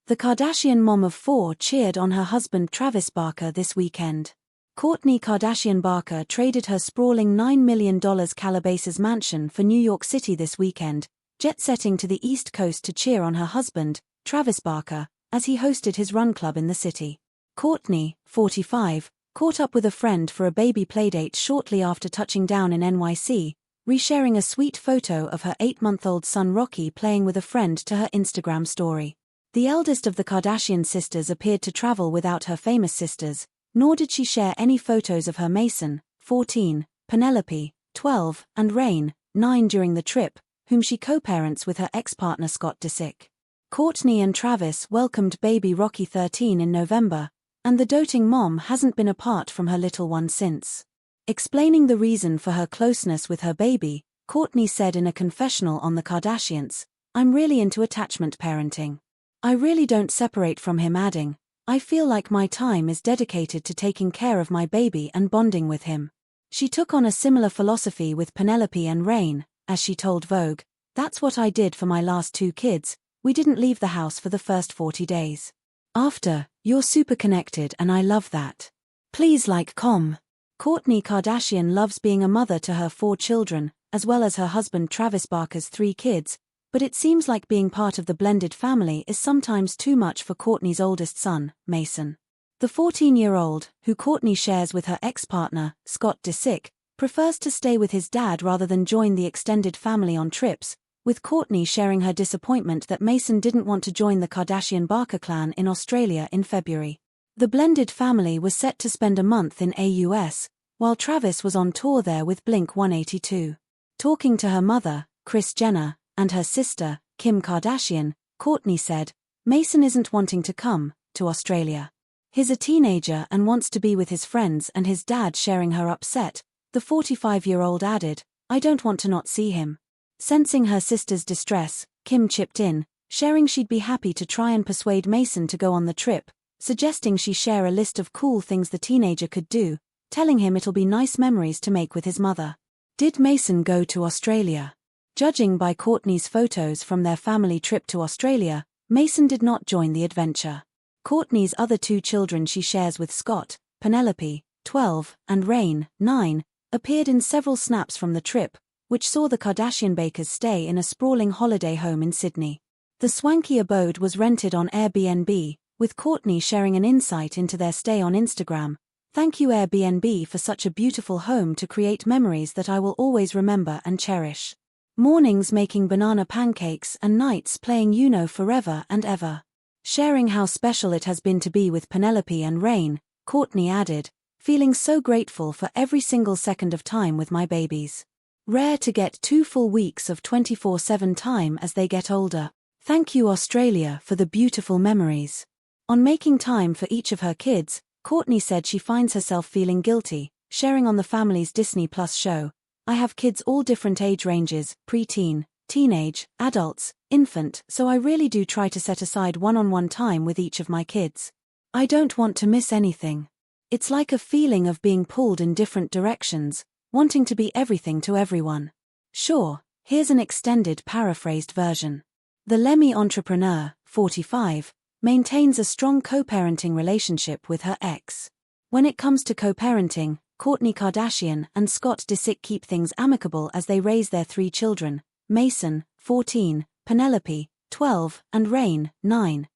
The Kardashian mom of 4 cheered on her husband Travis Barker this weekend. Kourtney Kardashian-Barker traded her sprawling $9 million Calabasas mansion for New York City this weekend, jet-setting to the East Coast to cheer on her husband, Travis Barker, as he hosted his run club in the city. Kourtney, 45, caught up with a friend for a baby playdate shortly after touching down in NYC, resharing a sweet photo of her 8-month-old son Rocky playing with a friend to her Instagram story. The eldest of the Kardashian sisters appeared to travel without her famous sisters, nor did she share any photos of her Mason, 14, Penelope, 12, and Rain, 9 during the trip, whom she co-parents with her ex-partner Scott Disick. Kourtney and Travis welcomed baby Rocky 13 in November, and the doting mom hasn't been apart from her little one since. Explaining the reason for her closeness with her baby, Kourtney said in a confessional on the Kardashians, "I'm really into attachment parenting. I really don't separate from him," adding, "I feel like my time is dedicated to taking care of my baby and bonding with him." She took on a similar philosophy with Penelope and Rain, as she told Vogue, "That's what I did for my last 2 kids, we didn't leave the house for the first 40 days. After, you're super connected and I love that. Please like com." Kourtney Kardashian loves being a mother to her 4 children, as well as her husband Travis Barker's 3 kids, but it seems like being part of the blended family is sometimes too much for Kourtney's oldest son, Mason. The 14-year-old, who Kourtney shares with her ex-partner, Scott Disick, prefers to stay with his dad rather than join the extended family on trips, with Kourtney sharing her disappointment that Mason didn't want to join the Kardashian-Barker clan in Australia in February. The blended family was set to spend a month in AUS, while Travis was on tour there with Blink-182. Talking to her mother, Kris Jenner, and her sister, Kim Kardashian, Kourtney said, "Mason isn't wanting to come to Australia. He's a teenager and wants to be with his friends and his dad," sharing her upset. The 45-year-old added, "I don't want to not see him." Sensing her sister's distress, Kim chipped in, sharing she'd be happy to try and persuade Mason to go on the trip, suggesting she share a list of cool things the teenager could do, telling him it'll be nice memories to make with his mother. Did Mason go to Australia? Judging by Kourtney's photos from their family trip to Australia, Mason did not join the adventure. Kourtney's other 2 children she shares with Scott, Penelope, 12, and Rain, 9, appeared in several snaps from the trip, which saw the Kardashian-Bakers stay in a sprawling holiday home in Sydney. The swanky abode was rented on Airbnb, with Kourtney sharing an insight into their stay on Instagram. "Thank you Airbnb for such a beautiful home to create memories that I will always remember and cherish. Mornings making banana pancakes and nights playing forever and ever." Sharing how special it has been to be with Penelope and Rain, Kourtney added, "Feeling so grateful for every single second of time with my babies. Rare to get 2 full weeks of 24/7 time as they get older. Thank you Australia for the beautiful memories." On making time for each of her kids, Kourtney said she finds herself feeling guilty, sharing on the family's Disney Plus show, "I have kids all different age ranges, preteen, teenage, adults, infant, so I really do try to set aside one-on-one time with each of my kids. I don't want to miss anything. It's like a feeling of being pulled in different directions, wanting to be everything to everyone." Sure, here's an extended paraphrased version. The Lemmy entrepreneur, 45, maintains a strong co-parenting relationship with her ex. When it comes to co-parenting, Kourtney Kardashian and Scott Disick keep things amicable as they raise their 3 children, Mason, 14, Penelope, 12, and Rain, 9.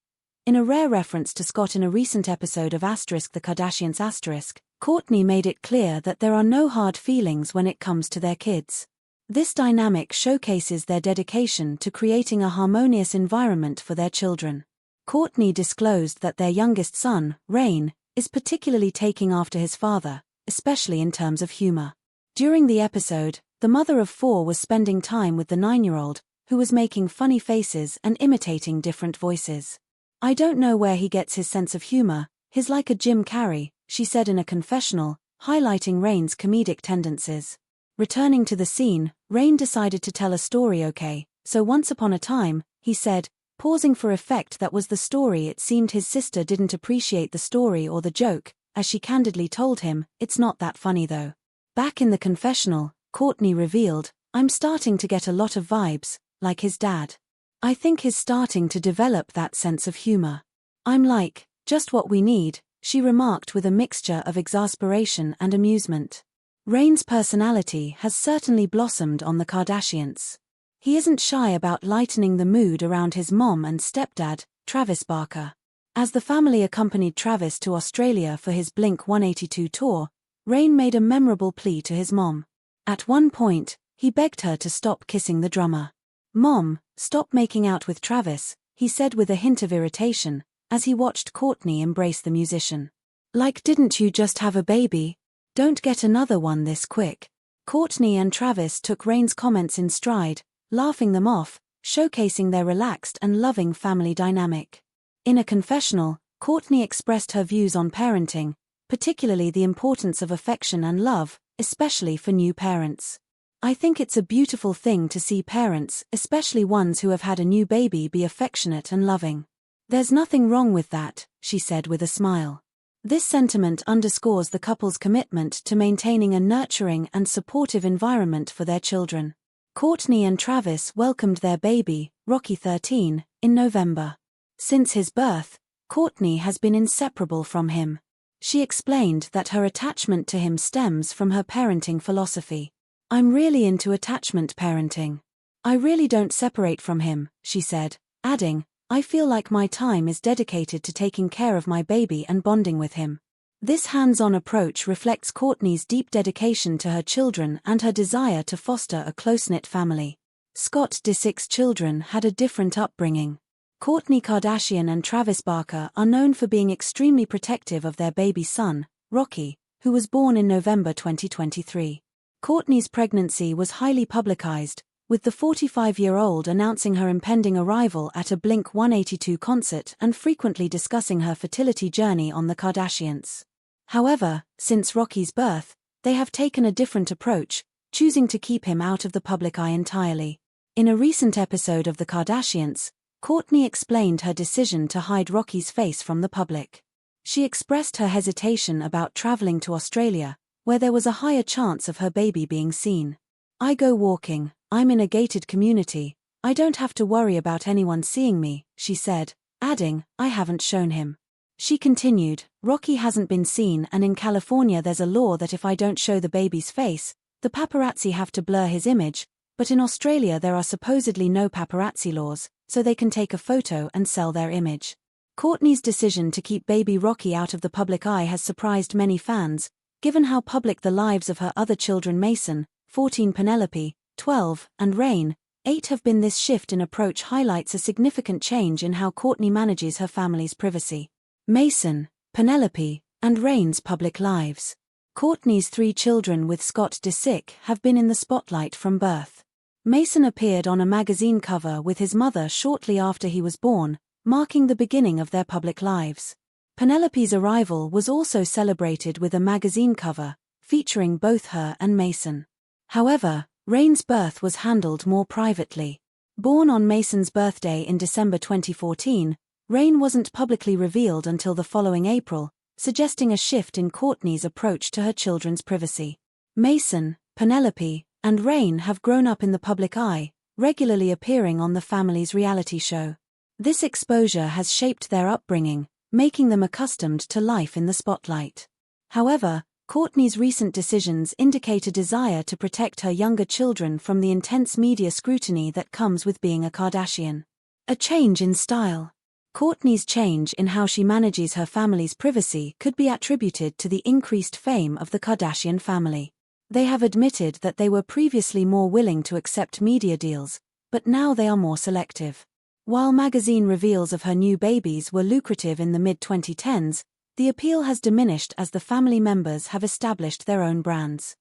In a rare reference to Scott in a recent episode of The Kardashians*, Kourtney made it clear that there are no hard feelings when it comes to their kids. This dynamic showcases their dedication to creating a harmonious environment for their children. Kourtney disclosed that their youngest son, Rain, is particularly taking after his father, especially in terms of humor. During the episode, the mother of 4 was spending time with the 9-year-old, who was making funny faces and imitating different voices. "I don't know where he gets his sense of humor, he's like a Jim Carrey," she said in a confessional, highlighting Rain's comedic tendencies. Returning to the scene, Rain decided to tell a story. "Okay, so once upon a time," he said, pausing for effect that was the story. It seemed his sister didn't appreciate the story or the joke, as she candidly told him, "It's not that funny though." Back in the confessional, Kourtney revealed, "I'm starting to get a lot of vibes, like his dad. I think he's starting to develop that sense of humor. I'm like, just what we need, she remarked with a mixture of exasperation and amusement. Reigns' personality has certainly blossomed on the Kardashians. He isn't shy about lightening the mood around his mom and stepdad, Travis Barker. As the family accompanied Travis to Australia for his Blink-182 tour, Reigns made a memorable plea to his mom. At one point, he begged her to stop kissing the drummer. "Mom, stop making out with Travis," he said with a hint of irritation, as he watched Kourtney embrace the musician. "Like, didn't you just have a baby? Don't get another one this quick." Kourtney and Travis took Reigns' comments in stride, laughing them off, showcasing their relaxed and loving family dynamic. In a confessional, Kourtney expressed her views on parenting, particularly the importance of affection and love, especially for new parents. "I think it's a beautiful thing to see parents, especially ones who have had a new baby, be affectionate and loving. There's nothing wrong with that," she said with a smile. This sentiment underscores the couple's commitment to maintaining a nurturing and supportive environment for their children. Kourtney and Travis welcomed their baby, Rocky 13, in November. Since his birth, Kourtney has been inseparable from him. She explained that her attachment to him stems from her parenting philosophy. "I'm really into attachment parenting. I really don't separate from him," she said, adding, "I feel like my time is dedicated to taking care of my baby and bonding with him." This hands-on approach reflects Kourtney's deep dedication to her children and her desire to foster a close-knit family. Scott Disick's children had a different upbringing. Kourtney Kardashian and Travis Barker are known for being extremely protective of their baby son, Rocky, who was born in November 2023. Kourtney's pregnancy was highly publicized, with the 45-year-old announcing her impending arrival at a Blink-182 concert and frequently discussing her fertility journey on the Kardashians. However, since Rocky's birth, they have taken a different approach, choosing to keep him out of the public eye entirely. In a recent episode of The Kardashians, Kourtney explained her decision to hide Rocky's face from the public. She expressed her hesitation about traveling to Australia, where there was a higher chance of her baby being seen. "I go walking, I'm in a gated community, I don't have to worry about anyone seeing me," she said, adding, "I haven't shown him." She continued, "Rocky hasn't been seen, and in California there's a law that if I don't show the baby's face, the paparazzi have to blur his image, but in Australia there are supposedly no paparazzi laws, so they can take a photo and sell their image." Kourtney's decision to keep baby Rocky out of the public eye has surprised many fans, given how public the lives of her other children Mason, 14, Penelope, 12, and Reigns, 8 have been. This shift in approach highlights a significant change in how Kourtney manages her family's privacy. Mason, Penelope, and Reigns' public lives. Kourtney's 3 children with Scott Disick have been in the spotlight from birth. Mason appeared on a magazine cover with his mother shortly after he was born, marking the beginning of their public lives. Penelope's arrival was also celebrated with a magazine cover, featuring both her and Mason. However, Reigns' birth was handled more privately. Born on Mason's birthday in December 2014, Reigns wasn't publicly revealed until the following April, suggesting a shift in Kourtney's approach to her children's privacy. Mason, Penelope, and Reigns have grown up in the public eye, regularly appearing on the family's reality show. This exposure has shaped their upbringing, making them accustomed to life in the spotlight. However, Kourtney's recent decisions indicate a desire to protect her younger children from the intense media scrutiny that comes with being a Kardashian. A change in style. Kourtney's change in how she manages her family's privacy could be attributed to the increased fame of the Kardashian family. They have admitted that they were previously more willing to accept media deals, but now they are more selective. While magazine reveals of her new babies were lucrative in the mid-2010s, the appeal has diminished as the family members have established their own brands.